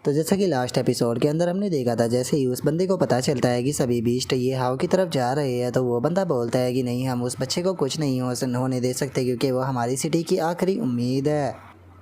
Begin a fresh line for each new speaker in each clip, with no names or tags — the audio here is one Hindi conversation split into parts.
तो जैसा कि लास्ट एपिसोड के अंदर हमने देखा था, जैसे ही उस बंदे को पता चलता है कि सभी बीस्ट ये हाव की तरफ जा रहे हैं, तो वो बंदा बोलता है कि नहीं, हम उस बच्चे को कुछ नहीं होने दे सकते क्योंकि वो हमारी सिटी की आखिरी उम्मीद है।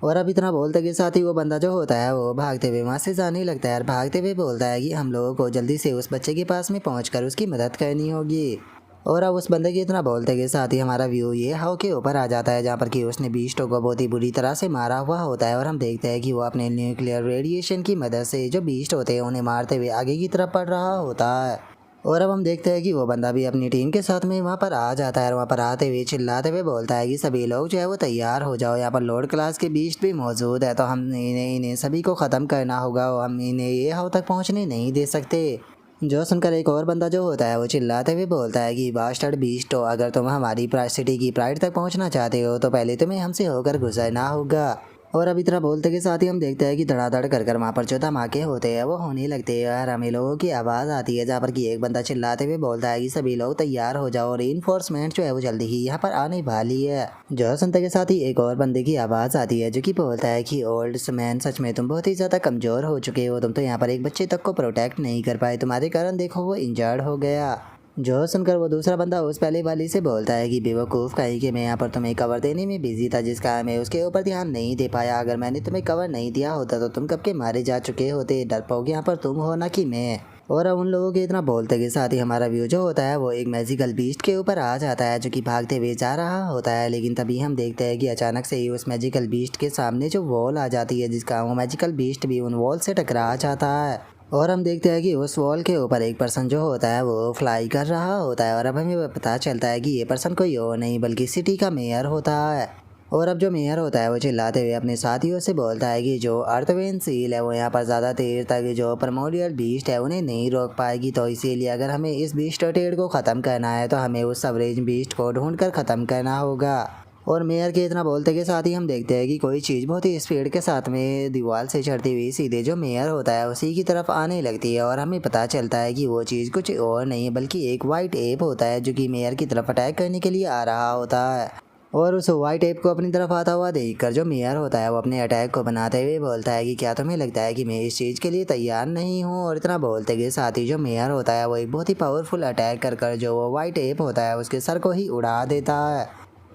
और अब इतना बोलते के साथ ही वो बंदा जो होता है वो भागते हुए वहाँ से जाने लगता है और भागते हुए बोलता है कि हम लोगों को जल्दी से उस बच्चे के पास में पहुँच उसकी मदद करनी होगी। और अब उस बंदे के इतना बोलते के साथ ही हमारा व्यू ये हाव के ऊपर आ जाता है, जहाँ पर कि उसने बीस्टो को बहुत ही बुरी तरह से मारा हुआ होता है। और हम देखते हैं कि वो अपने न्यूक्लियर रेडिएशन की मदद से जो बीस्ट होते हैं उन्हें मारते हुए आगे की तरफ बढ़ रहा होता है। और अब हम देखते हैं कि वो बंदा भी अपनी टीम के साथ में वहाँ पर आ जाता है और वहाँ पर आते हुए चिल्लाते हुए बोलता है कि सभी लोग जो है वो तैयार हो जाओ, यहाँ पर लॉर्ड क्लास के बीस्ट भी मौजूद है, तो हम इन्हें सभी को ख़त्म करना होगा, हम इन्हें ये हाव तक पहुँचने नहीं दे सकते। जो सुनकर एक और बंदा जो होता है वो चिल्लाते हुए बोलता है कि बास्टर्ड बीस्टो, अगर तुम हमारी सिटी की प्राइड तक पहुंचना चाहते हो तो पहले तुम्हें हमसे होकर गुजरना होगा। और अब इतना बोलते के साथ ही हम देखते हैं कि धड़ाधड़ कर वहाँ पर जो धमाके होते हैं वो होने लगते हैं और हमें लोगों की आवाज़ आती है, जहाँ पर कि एक बंदा चिल्लाते हुए बोलता है कि सभी लोग तैयार हो जाओ, रीइंफोर्समेंट जो है वो जल्दी ही यहाँ पर आने वाली है। जो सुनते के साथ ही एक और बंदे की आवाज़ आती है जो कि बोलता है कि ओल्ड मैन, सच में तुम बहुत ही ज़्यादा कमज़ोर हो चुके हो, तुम तो यहाँ पर एक बच्चे तक को प्रोटेक्ट नहीं कर पाए, तुम्हारे कारण देखो वो इंजर्ड हो गया। जो सुनकर वो दूसरा बंदा उस पहले वाली से बोलता है कि बेवकूफ़, कहीं कि मैं यहाँ पर तुम्हें कवर देने में बिजी था, जिसका मैं उसके ऊपर ध्यान नहीं दे पाया, अगर मैंने तुम्हें कवर नहीं दिया होता तो तुम कब के मारे जा चुके होते, डरपोक यहाँ पर तुम हो ना कि मैं। और अब उन लोगों के इतना बोलते के साथ ही हमारा व्यू जो होता है वो एक मैजिकल बीस्ट के ऊपर आ जाता है जो कि भागते हुए जा रहा होता है। लेकिन तभी हम देखते हैं कि अचानक से ही उस मैजिकल बीस्ट के सामने जो वॉल आ जाती है, जिसका वो मैजिकल बीस्ट भी उन वॉल से टकरा जाता है। और हम देखते हैं कि उस वॉल के ऊपर एक पर्सन जो होता है वो फ्लाई कर रहा होता है और अब हमें पता चलता है कि ये पर्सन कोई और नहीं बल्कि सिटी का मेयर होता है। और अब जो मेयर होता है वो चिल्लाते हुए अपने साथियों से बोलता है कि जो अर्थवेन सील है वो यहाँ पर ज़्यादा देर तक जो प्रिमोर्डियल बीस्ट है उन्हें नहीं रोक पाएगी, तो इसीलिए अगर हमें इस बीस्ट ट्रेड को ख़त्म करना है तो हमें उस सवरेज बीस्ट को ढूंढ कर ख़त्म करना होगा। और मेयर के इतना बोलते के साथ ही हम देखते हैं कि कोई चीज़ बहुत ही स्पीड के साथ में दीवार से चढ़ती हुई सीधे जो मेयर होता है उसी की तरफ आने लगती है। और हमें पता चलता है कि वो चीज़ कुछ और नहीं बल्कि एक वाइट एप होता है जो कि मेयर की तरफ अटैक करने के लिए आ रहा होता है। और उस वाइट एप को अपनी तरफ आता हुआ देखकर जो मेयर होता है वो अपने अटैक को बनाते हुए बोलता है कि क्या तुम्हें लगता है कि मैं इस चीज़ के लिए तैयार नहीं हूँ। और इतना बोलते के साथ ही जो मेयर होता है वो एक बहुत ही पावरफुल अटैक कर जो वो वाइट एप होता है उसके सर को ही उड़ा देता है।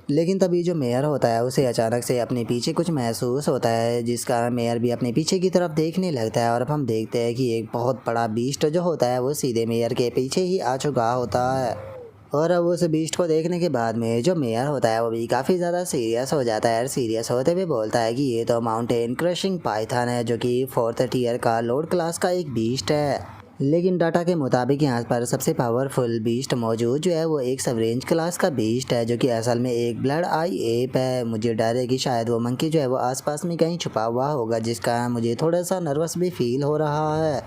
लेकिन तभी जो मेयर होता है उसे अचानक से अपने पीछे कुछ महसूस होता है, जिस कारण मेयर भी अपने पीछे की तरफ देखने लगता है। और अब हम देखते हैं कि एक बहुत बड़ा बीस्ट जो होता है वो सीधे मेयर के पीछे ही आ चुका होता है। और अब उस बीस्ट को देखने के बाद में जो मेयर होता है वो भी काफ़ी ज़्यादा सीरियस हो जाता है और सीरियस होते हुए बोलता है कि ये तो माउंटेन क्रशिंग पाइथन है जो कि 4th टीयर का लोड क्लास का एक बीस्ट है। लेकिन डाटा के मुताबिक यहाँ पर सबसे पावरफुल बीस्ट मौजूद जो है वो एक सवरेंज क्लास का बीस्ट है जो कि असल में एक ब्लड आई एप है। मुझे डर है कि शायद वो मंकी जो है वो आसपास में कहीं छुपा हुआ होगा, जिसका मुझे थोड़ा सा नर्वस भी फील हो रहा है।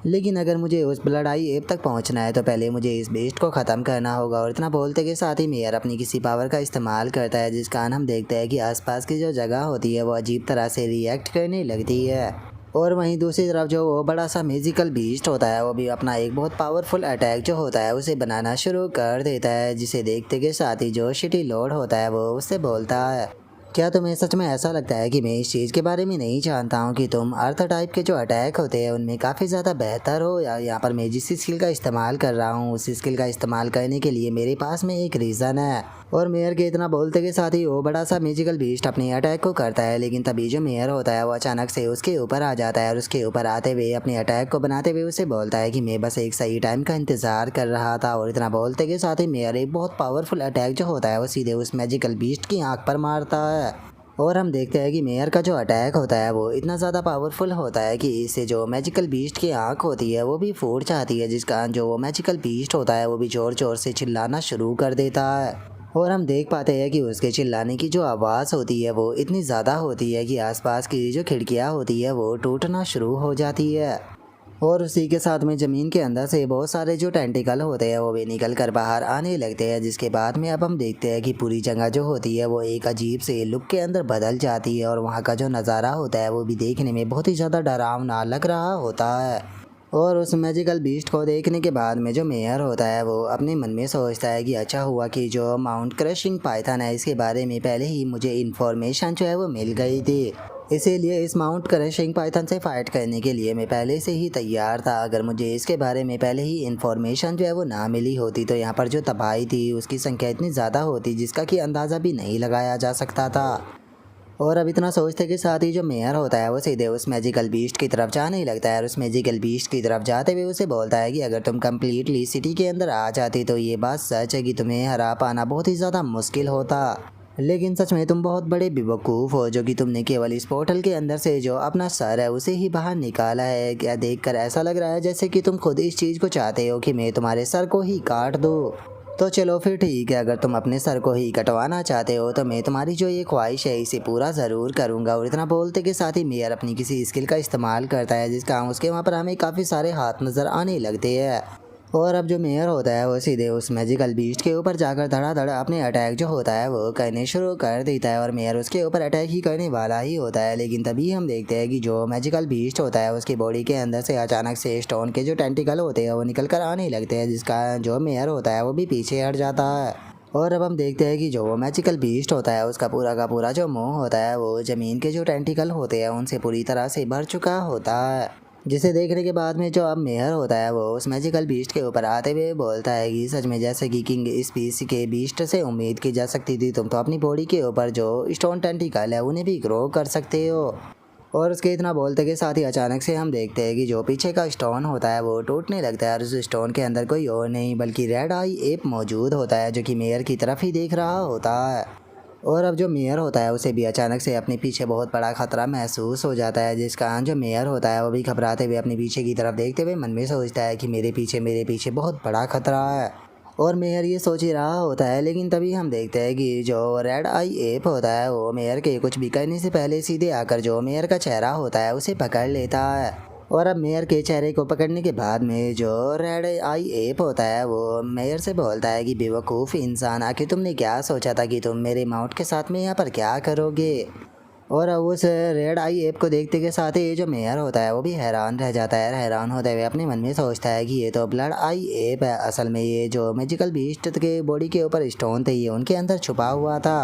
लेकिन अगर मुझे उस ब्लड आई एप तक पहुंचना है तो पहले मुझे इस बीस्ट को ख़त्म करना होगा। और इतना बोलते के साथ ही मेयर अपनी किसी पावर का इस्तेमाल करता है, जिस कारण हम देखते हैं कि आसपास की जो जगह होती है वो अजीब तरह से रिएक्ट करने लगती है। और वहीं दूसरी तरफ जो वो बड़ा सा म्यूजिकल बीस्ट होता है वो भी अपना एक बहुत पावरफुल अटैक जो होता है उसे बनाना शुरू कर देता है, जिसे देखते के साथ ही जो शिटी लॉर्ड होता है वो उससे बोलता है, क्या तुम्हें सच में ऐसा लगता है कि मैं इस चीज़ के बारे में नहीं जानता हूँ कि तुम अर्थ टाइप के जो अटैक होते हैं उनमें काफ़ी ज़्यादा बेहतर हो, या यहाँ पर मैं जिस स्किल का इस्तेमाल कर रहा हूँ उस स्किल का इस्तेमाल करने के लिए मेरे पास में एक रीज़न है। और मेयर के इतना बोलते के साथ ही वो बड़ा सा म्यूजिकल बीस्ट अपने अटैक को करता है, लेकिन तभी जो मेयर होता है वो अचानक से उसके ऊपर आ जाता है और उसके ऊपर आते हुए अपने अटैक को बनाते हुए उसे बोलता है कि मैं बस एक सही टाइम का इंतज़ार कर रहा था। और इतना बोलते के साथ ही मेयर एक बहुत पावरफुल अटैक जो होता है वो सीधे उस मैजिकल बीस्ट की आँख पर मारता है। और हम देखते हैं कि मेयर का जो अटैक होता है वो इतना ज़्यादा पावरफुल होता है कि इससे जो मैजिकल बीस्ट की आंख होती है वो भी फूट जाती है, जिस कारण जो वो मैजिकल बीस्ट होता है वो भी ज़ोर ज़ोर से चिल्लाना शुरू कर देता है। और हम देख पाते हैं कि उसके चिल्लाने की जो आवाज़ होती है वो इतनी ज़्यादा होती है कि आसपास की जो खिड़कियाँ होती है वो टूटना शुरू हो जाती है। और उसी के साथ में ज़मीन के अंदर से बहुत सारे जो टेंटिकल होते हैं वो भी निकल कर बाहर आने लगते हैं, जिसके बाद में अब हम देखते हैं कि पूरी जगह जो होती है वो एक अजीब से लुक के अंदर बदल जाती है और वहाँ का जो नज़ारा होता है वो भी देखने में बहुत ही ज़्यादा डरावना लग रहा होता है। और उस मैजिकल बीस्ट को देखने के बाद में जो मेयर होता है वो अपने मन में सोचता है कि अच्छा हुआ कि जो माउंट क्रशिंग पाइथन है इसके बारे में पहले ही मुझे इन्फॉर्मेशन जो है वो मिल गई थी। इसीलिए इस माउंट क्रशिंग पाइथन से फाइट करने के लिए मैं पहले से ही तैयार था। अगर मुझे इसके बारे में पहले ही इन्फॉर्मेशन जो है वो ना मिली होती तो यहाँ पर जो तबाही थी उसकी संख्या इतनी ज़्यादा होती जिसका कि अंदाज़ा भी नहीं लगाया जा सकता था। और अब इतना सोचते के साथ ही जो मेयर होता है वो सीधे उस मैजिकल बीस्ट की तरफ जाने लगता है और उस मैजिकल बीस्ट की तरफ जाते हुए उसे बोलता है कि अगर तुम कम्प्लीटली सिटी के अंदर आ जाती तो ये बात सच है कि तुम्हें हरा पाना बहुत ही ज़्यादा मुश्किल होता। लेकिन सच में तुम बहुत बड़े बेवकूफ़ हो जो कि तुमने केवल इस पोर्टल के अंदर से जो अपना सर है उसे ही बाहर निकाला है। क्या देखकर ऐसा लग रहा है जैसे कि तुम खुद इस चीज़ को चाहते हो कि मैं तुम्हारे सर को ही काट दूँ। तो चलो फिर ठीक है, अगर तुम अपने सर को ही कटवाना चाहते हो तो मैं तुम्हारी जो ये ख्वाहिश है इसे पूरा ज़रूर करूँगा। और इतना बोलते के साथ ही मेयर अपनी किसी स्किल का इस्तेमाल करता है जिसका उसके वहाँ पर हमें काफ़ी सारे हाथ नज़र आने लगते हैं। और अब जो मेयर होता है वो सीधे उस मैजिकल बीस्ट के ऊपर जाकर धड़ाधड़ अपने अटैक जो होता है वो करने शुरू कर देता है और मेयर उसके ऊपर अटैक ही करने वाला ही होता है। लेकिन तभी हम देखते हैं कि जो मैजिकल बीस्ट होता है उसकी बॉडी के अंदर से अचानक से स्टोन के जो टेंटिकल होते हैं वो निकल कर आने लगते हैं जिसका जो मेयर होता है वो भी पीछे हट जाता है। और अब हम देखते हैं कि जो वो मैजिकल बीस्ट होता है उसका पूरा का पूरा जो मुंह होता है वो ज़मीन के जो टेंटिकल होते हैं उनसे पूरी तरह से भर चुका होता है। जिसे देखने के बाद में जो अब मेयर होता है वो उस मैजिकल बीस्ट के ऊपर आते हुए बोलता है कि सच में जैसे कि किंग इस पीस के बीस्ट से उम्मीद की जा सकती थी, तुम तो अपनी बॉडी के ऊपर जो स्टोन टेंटिकल है उन्हें भी ग्रो कर सकते हो। और उसके इतना बोलते के साथ ही अचानक से हम देखते हैं कि जो पीछे का स्टोन होता है वो टूटने लगता है और उस स्टोन के अंदर कोई और नहीं बल्कि रेड आई एप मौजूद होता है जो कि मेयर की तरफ ही देख रहा होता है। और अब जो मेयर होता है उसे भी अचानक से अपने पीछे बहुत बड़ा खतरा महसूस हो जाता है जिसका जो मेयर होता है वो भी घबराते हुए अपने पीछे की तरफ देखते हुए मन में सोचता है कि मेरे पीछे बहुत बड़ा खतरा है। और मेयर ये सोच ही रहा होता है लेकिन तभी हम देखते हैं कि जो रेड आई एप होता है वो मेयर के कुछ भी करने से पहले सीधे आकर जो मेयर का चेहरा होता है उसे पकड़ लेता है। और अब मेयर के चेहरे को पकड़ने के बाद में जो रेड आई एप होता है वो मेयर से बोलता है कि बेवकूफ़ इंसान, आखिर तुमने क्या सोचा था कि तुम मेरे माउंट के साथ में यहाँ पर क्या करोगे। और अब उस रेड आई एप को देखते के साथ ही जो मेयर होता है वो भी हैरान रह जाता है। हैरान होते हुए अपने मन में सोचता है कि ये तो ब्लड आई एप है, असल में ये जो मैजिकल बीस्ट के बॉडी के ऊपर स्टोन थे ये उनके अंदर छुपा हुआ था।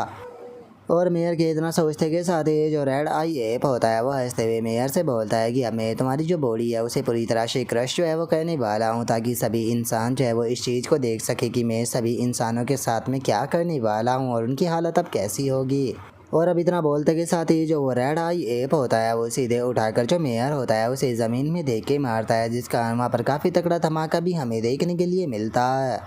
और मेयर के इतना सोचते के साथ ही जो रेड आई एप होता है वो हंसते हुए मेयर से बोलता है कि अब मैं तुम्हारी जो बॉडी है उसे पूरी तरह से क्रश जो है वो करने वाला हूँ ताकि सभी इंसान जो है वो इस चीज़ को देख सके कि मैं सभी इंसानों के साथ में क्या करने वाला हूँ और उनकी हालत अब कैसी होगी। और अब इतना बोलते के साथ ही जो वो रेड आई एप होता है वो सीधे उठाकर जो मेयर होता है उसे ज़मीन में देख के मारता है जिसका वहाँ पर काफ़ी तगड़ा धमाका भी हमें देखने के लिए मिलता है।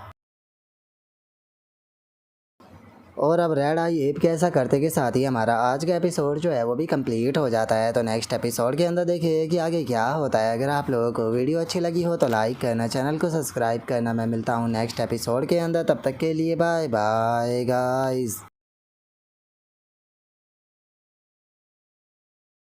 और अब रेड आई एप के ऐसा करते के साथ ही हमारा आज का एपिसोड जो है वो भी कंप्लीट हो जाता है। तो नेक्स्ट एपिसोड के अंदर देखिए कि आगे क्या होता है। अगर आप लोगों को वीडियो अच्छी लगी हो तो लाइक करना, चैनल को सब्सक्राइब करना। मैं मिलता हूँ नेक्स्ट एपिसोड के अंदर, तब तक के लिए बाय बाय गाइस।